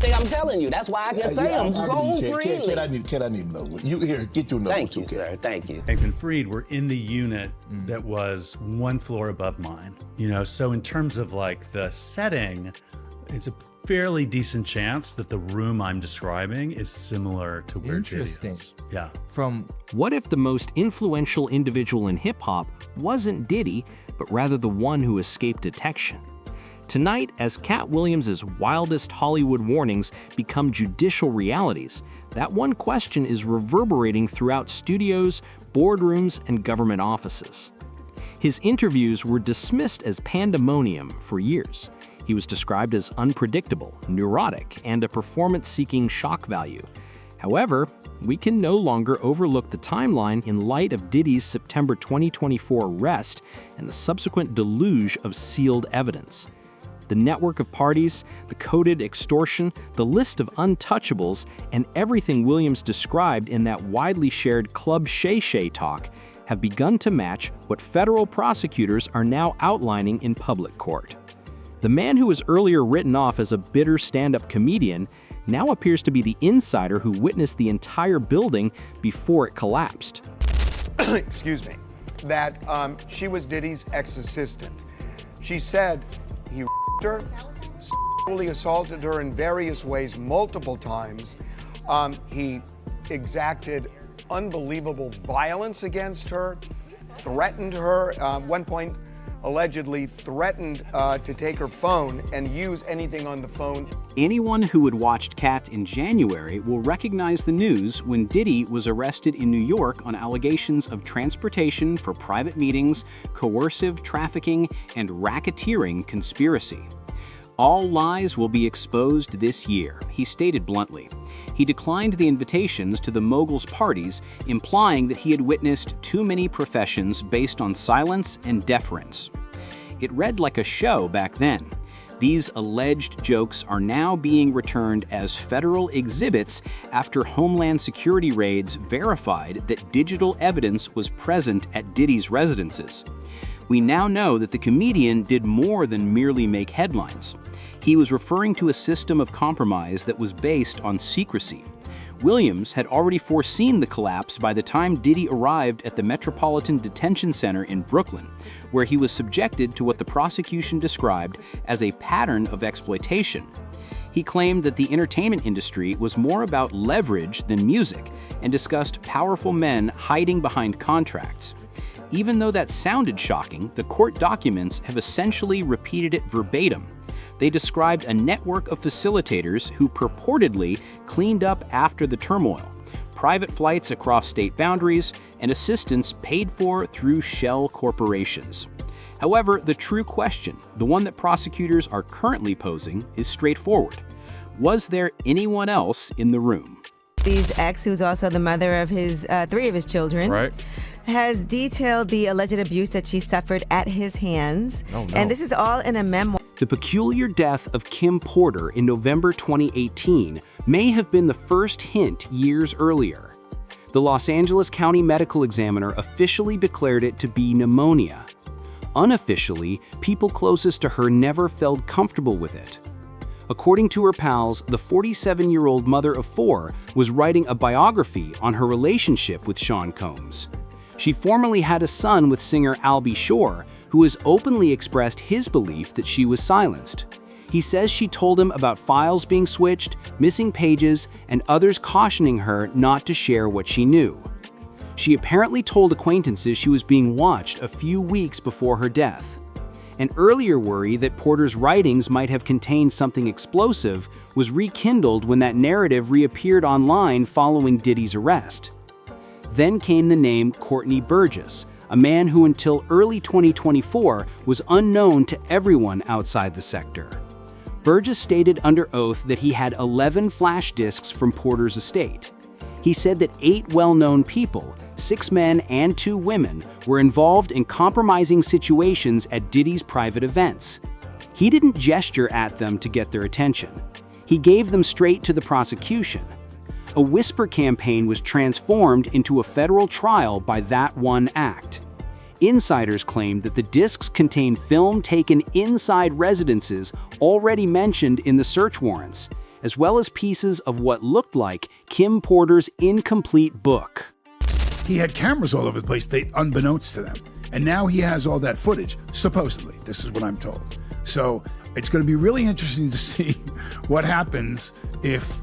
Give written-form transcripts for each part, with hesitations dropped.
everything I'm telling you. That's why I can say them so freely. Katt, I need to know. You here, get your number. Thank you, sir. Thank you. Hank and Freed were in the unit that was one floor above mine. You know, so in terms of like the setting, it's a fairly decent chance that the room I'm describing is similar to where Diddy is. Yeah. What if the most influential individual in hip-hop wasn't Diddy, but rather the one who escaped detection? Tonight, as Katt Williams' wildest Hollywood warnings become judicial realities, that one question is reverberating throughout studios, boardrooms, and government offices. His interviews were dismissed as pandemonium for years. He was described as unpredictable, neurotic, and a performance-seeking shock value. However, we can no longer overlook the timeline in light of Diddy's September 2024 arrest and the subsequent deluge of sealed evidence. The network of parties, the coded extortion, the list of untouchables, and everything Williams described in that widely shared Club Shay Shay talk have begun to match what federal prosecutors are now outlining in public court. The man who was earlier written off as a bitter stand-up comedian now appears to be the insider who witnessed the entire building before it collapsed. Excuse me. That she was Diddy's ex-assistant. She said he her, sexually assaulted her in various ways multiple times. He exacted unbelievable violence against her, threatened her, one point allegedly threatened to take her phone and use anything on the phone. Anyone who had watched Katt in January will recognize the news when Diddy was arrested in New York on allegations of transportation for private meetings, coercive trafficking, and racketeering conspiracy. All lies will be exposed this year, he stated bluntly. He declined the invitations to the mogul's parties, implying that he had witnessed too many professions based on silence and deference. It read like a show back then. These alleged jokes are now being returned as federal exhibits after Homeland Security raids verified that digital evidence was present at Diddy's residences. We now know that the comedian did more than merely make headlines. He was referring to a system of compromise that was based on secrecy. Williams had already foreseen the collapse by the time Diddy arrived at the Metropolitan Detention Center in Brooklyn, where he was subjected to what the prosecution described as a pattern of exploitation. He claimed that the entertainment industry was more about leverage than music and discussed powerful men hiding behind contracts. Even though that sounded shocking, the court documents have essentially repeated it verbatim. They described a network of facilitators who purportedly cleaned up after the turmoil, private flights across state boundaries, and assistance paid for through shell corporations. However, the true question, the one that prosecutors are currently posing, is straightforward. Was there anyone else in the room? Diddy's ex, who's also the mother of his 3 of his children, has detailed the alleged abuse that she suffered at his hands. Oh, no. And this is all in a memoir. The peculiar death of Kim Porter in November 2018 may have been the first hint years earlier. The Los Angeles County Medical Examiner officially declared it to be pneumonia. Unofficially, people closest to her never felt comfortable with it. According to her pals, the 47-year-old mother of 4 was writing a biography on her relationship with Sean Combs. She formerly had a son with singer Albie Shore, who has openly expressed his belief that she was silenced. He says she told him about files being switched, missing pages, and others cautioning her not to share what she knew. She apparently told acquaintances she was being watched a few weeks before her death. An earlier worry that Porter's writings might have contained something explosive was rekindled when that narrative reappeared online following Diddy's arrest. Then came the name Courtney Burgess, a man who until early 2024 was unknown to everyone outside the sector. Burgess stated under oath that he had 11 flash disks from Porter's estate. He said that 8 well-known people, 6 men and 2 women, were involved in compromising situations at Diddy's private events. He didn't gesture at them to get their attention. He gave them straight to the prosecution. A whisper campaign was transformed into a federal trial by that one act. Insiders claimed that the discs contained film taken inside residences already mentioned in the search warrants, as well as pieces of what looked like Kim Porter's incomplete book. He had cameras all over the place, unbeknownst to them. And now he has all that footage, supposedly. This is what I'm told. So it's going to be really interesting to see what happens if,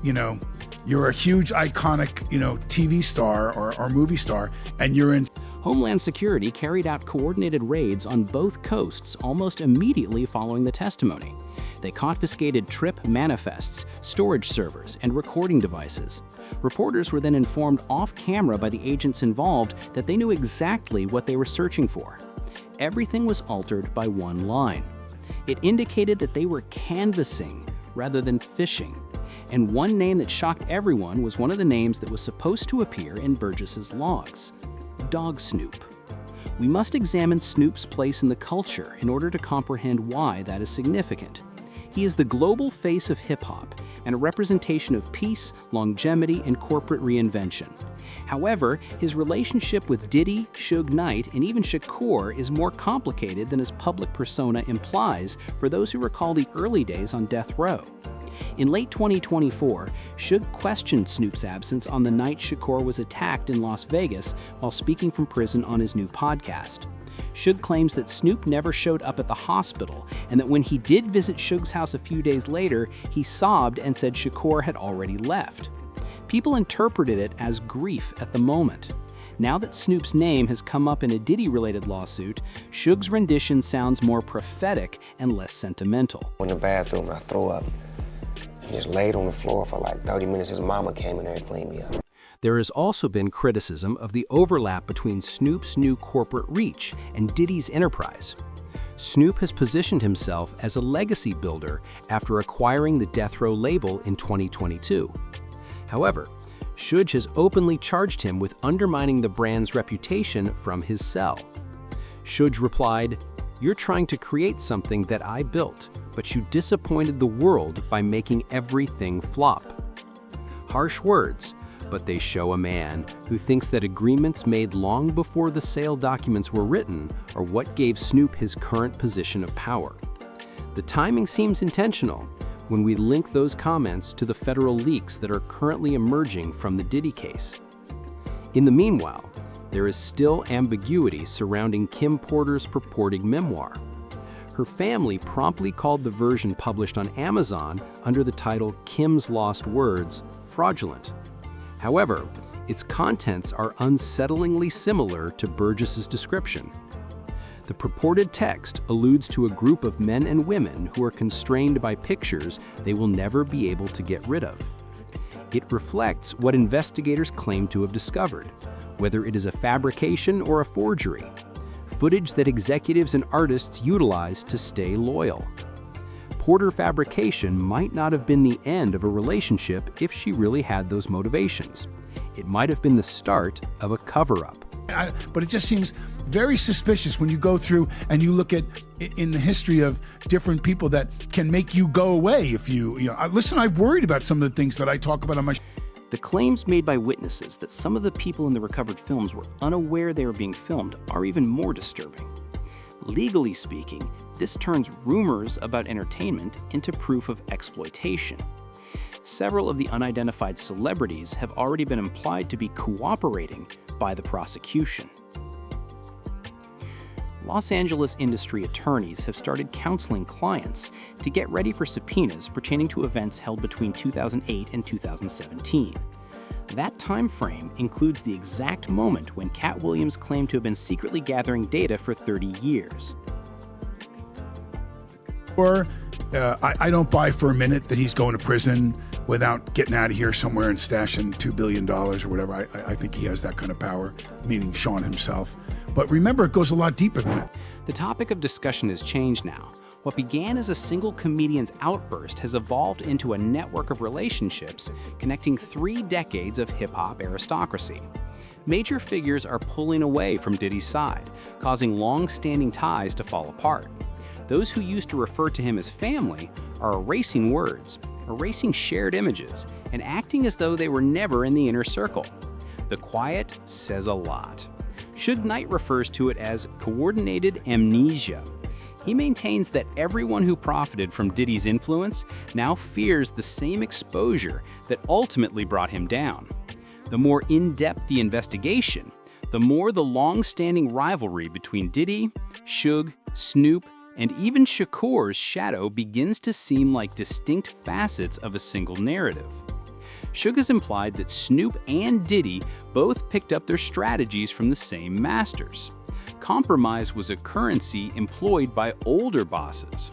you're a huge iconic, TV star or movie star, and you're in. Homeland Security carried out coordinated raids on both coasts almost immediately following the testimony. They confiscated trip manifests, storage servers, and recording devices. Reporters were then informed off-camera by the agents involved that they knew exactly what they were searching for. Everything was altered by one line. It indicated that they were canvassing rather than fishing. And one name that shocked everyone was one of the names that was supposed to appear in Burgess's logs: Dogg Snoop. We must examine Snoop's place in the culture in order to comprehend why that is significant. He is the global face of hip-hop and a representation of peace, longevity, and corporate reinvention. However, his relationship with Diddy, Suge Knight, and even Shakur is more complicated than his public persona implies for those who recall the early days on death row. In late 2024, Suge questioned Snoop's absence on the night Shakur was attacked in Las Vegas while speaking from prison on his new podcast. Suge claims that Snoop never showed up at the hospital and that when he did visit Suge's house a few days later, he sobbed and said Shakur had already left. People interpreted it as grief at the moment. Now that Snoop's name has come up in a Diddy-related lawsuit, Suge's rendition sounds more prophetic and less sentimental. In the bathroom, I threw up. Just laid on the floor for like 30 minutes. His mama came in there and cleaned me up. There has also been criticism of the overlap between Snoop's new corporate reach and Diddy's enterprise. Snoop has positioned himself as a legacy builder after acquiring the Death Row label in 2022. However, Suge has openly charged him with undermining the brand's reputation from his cell. Suge replied, "You're trying to create something that I built, but you disappointed the world by making everything flop." Harsh words, but they show a man who thinks that agreements made long before the sale documents were written are what gave Snoop his current position of power. The timing seems intentional when we link those comments to the federal leaks that are currently emerging from the Diddy case. In the meanwhile, there is still ambiguity surrounding Kim Porter's purported memoir. Her family promptly called the version published on Amazon under the title Kim's Lost Words fraudulent. However, its contents are unsettlingly similar to Burgess's description. The purported text alludes to a group of men and women who are constrained by pictures they will never be able to get rid of. It reflects what investigators claim to have discovered, whether it is a fabrication or a forgery. Footage that executives and artists utilize to stay loyal. Porter fabrication might not have been the end of a relationship if she really had those motivations. It might have been the start of a cover-up. But it just seems very suspicious when you go through and you look at in the history of different people that can make you go away if listen, I've worried about some of the things that I talk about on my The claims made by witnesses that some of the people in the recovered films were unaware they were being filmed are even more disturbing. Legally speaking, this turns rumors about entertainment into proof of exploitation. Several of the unidentified celebrities have already been implied to be cooperating by the prosecution. Los Angeles industry attorneys have started counseling clients to get ready for subpoenas pertaining to events held between 2008 and 2017. That time frame includes the exact moment when Katt Williams claimed to have been secretly gathering data for 30 years. I don't buy for a minute that he's going to prison without getting out of here somewhere and stashing $2 billion or whatever. I think he has that kind of power, meaning Sean himself. But remember, it goes a lot deeper than that. The topic of discussion has changed now. What began as a single comedian's outburst has evolved into a network of relationships connecting 3 decades of hip-hop aristocracy. Major figures are pulling away from Diddy's side, causing long-standing ties to fall apart. Those who used to refer to him as family are erasing words, erasing shared images, and acting as though they were never in the inner circle. The quiet says a lot. Suge Knight refers to it as coordinated amnesia. He maintains that everyone who profited from Diddy's influence now fears the same exposure that ultimately brought him down. The more in-depth the investigation, the more the long-standing rivalry between Diddy, Suge, Snoop, and even Shakur's shadow begins to seem like distinct facets of a single narrative. Suge has implied that Snoop and Diddy both picked up their strategies from the same masters. Compromise was a currency employed by older bosses.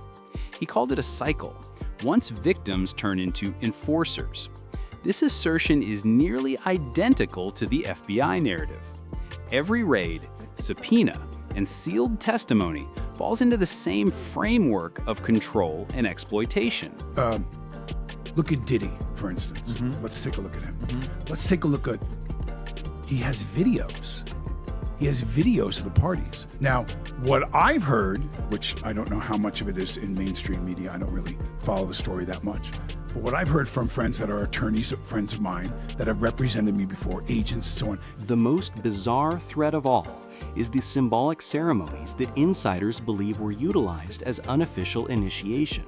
He called it a cycle. Once victims turn into enforcers. This assertion is nearly identical to the FBI narrative. Every raid, subpoena, and sealed testimony falls into the same framework of control and exploitation. Look at Diddy, for instance. Let's take a look at him. Let's take a look at, he has videos. He has videos of the parties. Now, what I've heard, which I don't know how much of it is in mainstream media, I don't really follow the story that much, but what I've heard from friends that are attorneys, friends of mine that have represented me before, agents and so on. The most bizarre threat of all is the symbolic ceremonies that insiders believe were utilized as unofficial initiation.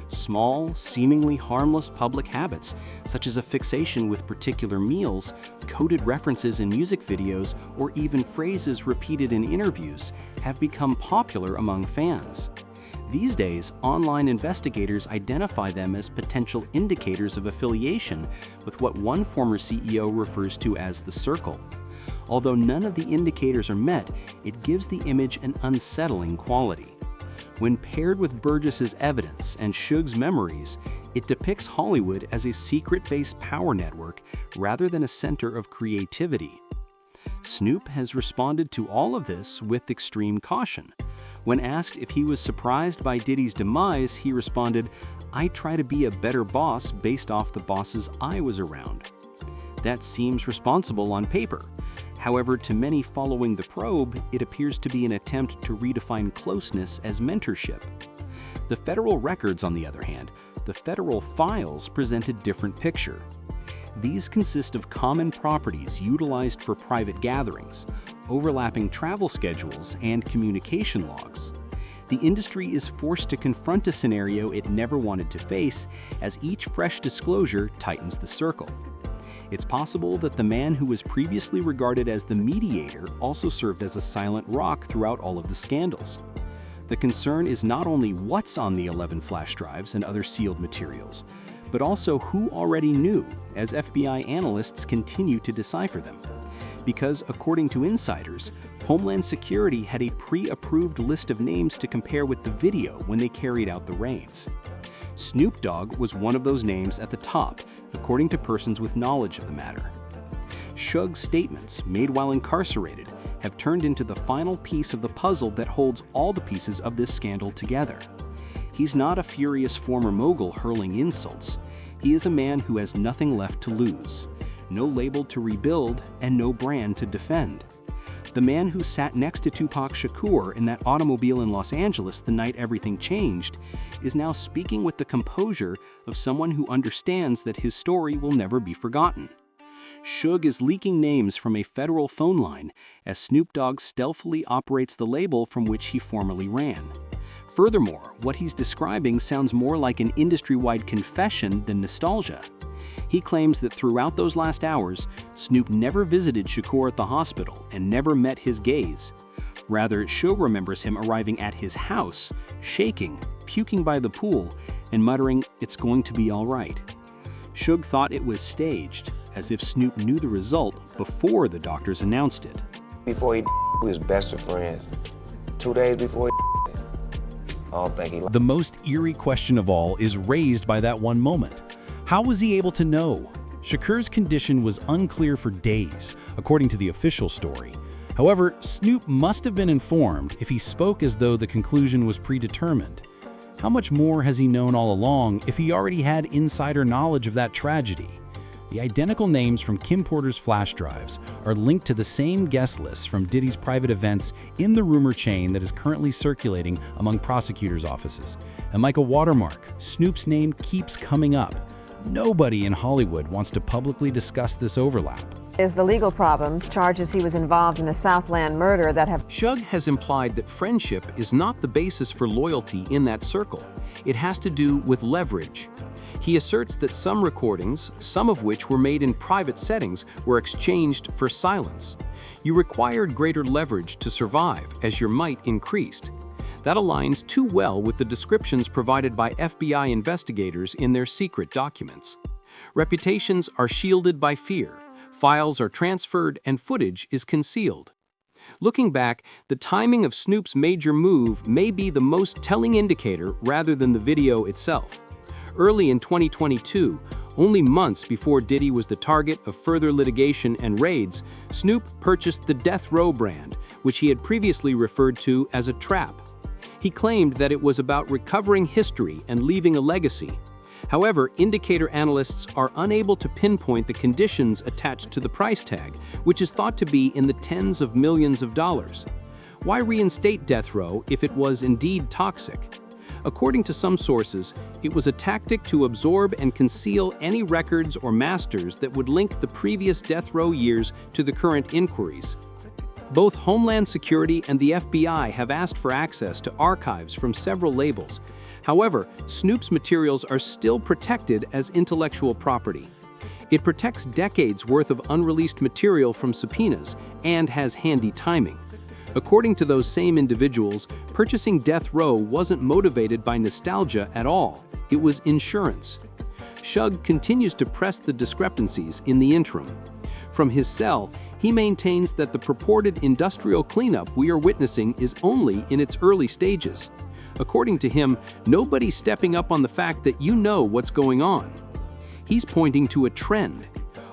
Small, seemingly harmless public habits, such as a fixation with particular meals, coded references in music videos, or even phrases repeated in interviews, have become popular among fans. These days, online investigators identify them as potential indicators of affiliation with what one former CEO refers to as the circle. Although none of the indicators are met, it gives the image an unsettling quality. When paired with Burgess's evidence and Suge's memories, it depicts Hollywood as a secret-based power network rather than a center of creativity. Snoop has responded to all of this with extreme caution. When asked if he was surprised by Diddy's demise, he responded, "I try to be a better boss based off the bosses I was around." That seems responsible on paper. However, to many following the probe, it appears to be an attempt to redefine closeness as mentorship. The federal records, on the other hand, the federal files present a different picture. These consist of common properties utilized for private gatherings, overlapping travel schedules, and communication logs. The industry is forced to confront a scenario it never wanted to face, as each fresh disclosure tightens the circle. It's possible that the man who was previously regarded as the mediator also served as a silent rock throughout all of the scandals. The concern is not only what's on the 11 flash drives and other sealed materials, but also who already knew, as FBI analysts continue to decipher them. Because, according to insiders, Homeland Security had a pre-approved list of names to compare with the video when they carried out the raids. Snoop Dogg was one of those names at the top, according to persons with knowledge of the matter. Suge's statements, made while incarcerated, have turned into the final piece of the puzzle that holds all the pieces of this scandal together. He's not a furious former mogul hurling insults. He is a man who has nothing left to lose, no label to rebuild, and no brand to defend. The man who sat next to Tupac Shakur in that automobile in Los Angeles the night everything changed is now speaking with the composure of someone who understands that his story will never be forgotten. Suge is leaking names from a federal phone line as Snoop Dogg stealthily operates the label from which he formerly ran. Furthermore, what he's describing sounds more like an industry-wide confession than nostalgia. He claims that throughout those last hours, Snoop never visited Shakur at the hospital and never met his gaze. Rather, Suge remembers him arriving at his house, shaking, puking by the pool, and muttering, "It's going to be all right." Suge thought it was staged, as if Snoop knew the result before the doctors announced it. Before he was best of friends. 2 days before he I don't think he The most eerie question of all is raised by that one moment. How was he able to know? Shakur's condition was unclear for days, according to the official story. However, Snoop must have been informed if he spoke as though the conclusion was predetermined. How much more has he known all along if he already had insider knowledge of that tragedy? The identical names from Kim Porter's flash drives are linked to the same guest lists from Diddy's private events in the rumor chain that is currently circulating among prosecutors' offices. And like a watermark, Snoop's name keeps coming up. Nobody in Hollywood wants to publicly discuss this overlap. Is the legal problems, charges he was involved in a Southland murder that have... Shug has implied that friendship is not the basis for loyalty in that circle. It has to do with leverage. He asserts that some recordings, some of which were made in private settings, were exchanged for silence. You required greater leverage to survive as your might increased. That aligns too well with the descriptions provided by FBI investigators in their secret documents. Reputations are shielded by fear. Files are transferred and footage is concealed. Looking back, the timing of Snoop's major move may be the most telling indicator rather than the video itself. Early in 2022, only months before Diddy was the target of further litigation and raids, Snoop purchased the Death Row brand, which he had previously referred to as a trap. He claimed that it was about recovering history and leaving a legacy. However, indicator analysts are unable to pinpoint the conditions attached to the price tag, which is thought to be in the tens of millions of dollars. Why reinstate Death Row if it was indeed toxic? According to some sources, it was a tactic to absorb and conceal any records or masters that would link the previous Death Row years to the current inquiries. Both Homeland Security and the FBI have asked for access to archives from several labels. However, Snoop's materials are still protected as intellectual property. It protects decades' worth of unreleased material from subpoenas and has handy timing. According to those same individuals, purchasing Death Row wasn't motivated by nostalgia at all. It was insurance. Shug continues to press the discrepancies in the interim. From his cell, he maintains that the purported industrial cleanup we are witnessing is only in its early stages. According to him, nobody's stepping up on the fact that you know what's going on. He's pointing to a trend.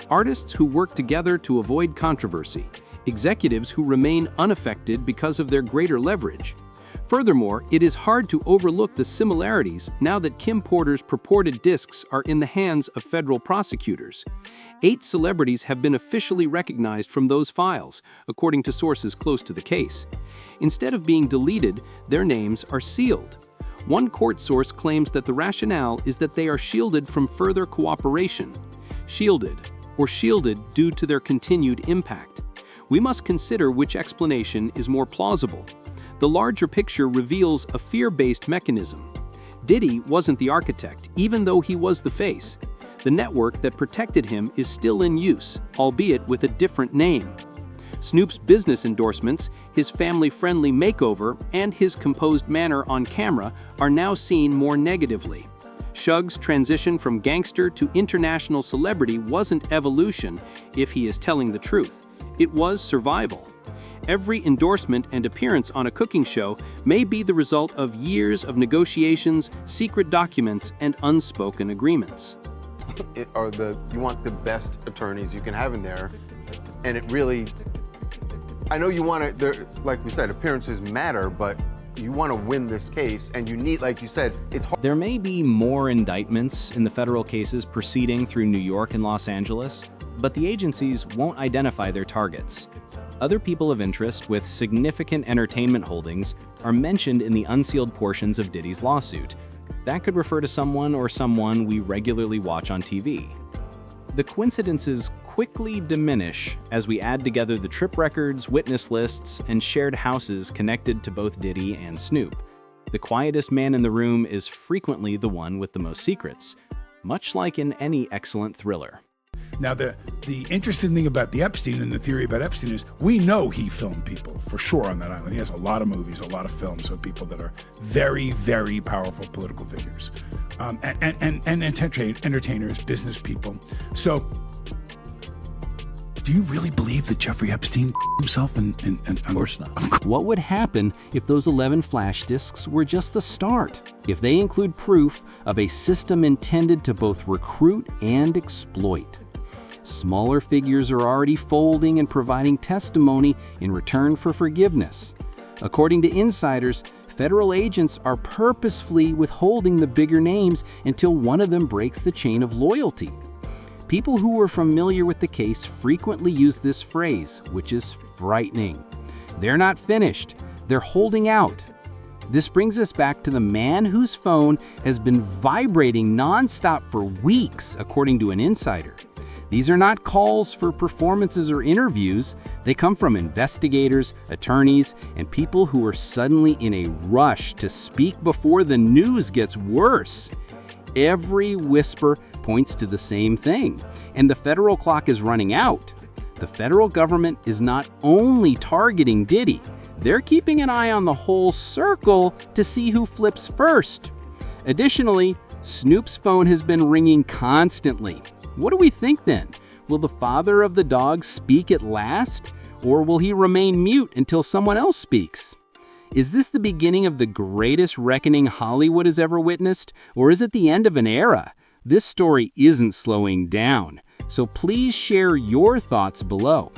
Artists who work together to avoid controversy. Executives who remain unaffected because of their greater leverage. Furthermore, it is hard to overlook the similarities now that Kim Porter's purported discs are in the hands of federal prosecutors. 8 celebrities have been officially recognized from those files, according to sources close to the case. Instead of being deleted, their names are sealed. One court source claims that the rationale is that they are shielded from further cooperation. Shielded due to their continued impact. We must consider which explanation is more plausible. The larger picture reveals a fear-based mechanism. Diddy wasn't the architect, even though he was the face. The network that protected him is still in use, albeit with a different name. Snoop's business endorsements, his family-friendly makeover, and his composed manner on camera are now seen more negatively. Shug's transition from gangster to international celebrity wasn't evolution, if he is telling the truth. It was survival. Every endorsement and appearance on a cooking show may be the result of years of negotiations, secret documents, and unspoken agreements. You want the best attorneys you can have in there, and it really, I know you want to, like we said, appearances matter, but you want to win this case, and you need, like you said, it's hard. There may be more indictments in the federal cases proceeding through New York and Los Angeles, but the agencies won't identify their targets. Other people of interest with significant entertainment holdings are mentioned in the unsealed portions of Diddy's lawsuit. That could refer to someone or someone we regularly watch on TV. The coincidences quickly diminish as we add together the trip records, witness lists, and shared houses connected to both Diddy and Snoop. The quietest man in the room is frequently the one with the most secrets, much like in any excellent thriller. Now, the interesting thing about the Epstein and the theory about Epstein is we know he filmed people for sure on that island. He has a lot of movies, a lot of films of people that are very, very powerful political figures and entertainers, business people. So, do you really believe that Jeffrey Epstein himself? And of course not. What would happen if those 11 flash discs were just the start? If they include proof of a system intended to both recruit and exploit? Smaller figures are already folding and providing testimony in return for forgiveness. According to insiders, federal agents are purposefully withholding the bigger names until one of them breaks the chain of loyalty. People who are familiar with the case frequently use this phrase, which is frightening. They're not finished. They're holding out. This brings us back to the man whose phone has been vibrating nonstop for weeks, according to an insider. These are not calls for performances or interviews. They come from investigators, attorneys, and people who are suddenly in a rush to speak before the news gets worse. Every whisper points to the same thing, and the federal clock is running out. The federal government is not only targeting Diddy, they're keeping an eye on the whole circle to see who flips first. Additionally, Snoop's phone has been ringing constantly. What do we think then? Will the father of the dog speak at last? Or will he remain mute until someone else speaks? Is this the beginning of the greatest reckoning Hollywood has ever witnessed? Or is it the end of an era? This story isn't slowing down. So please share your thoughts below.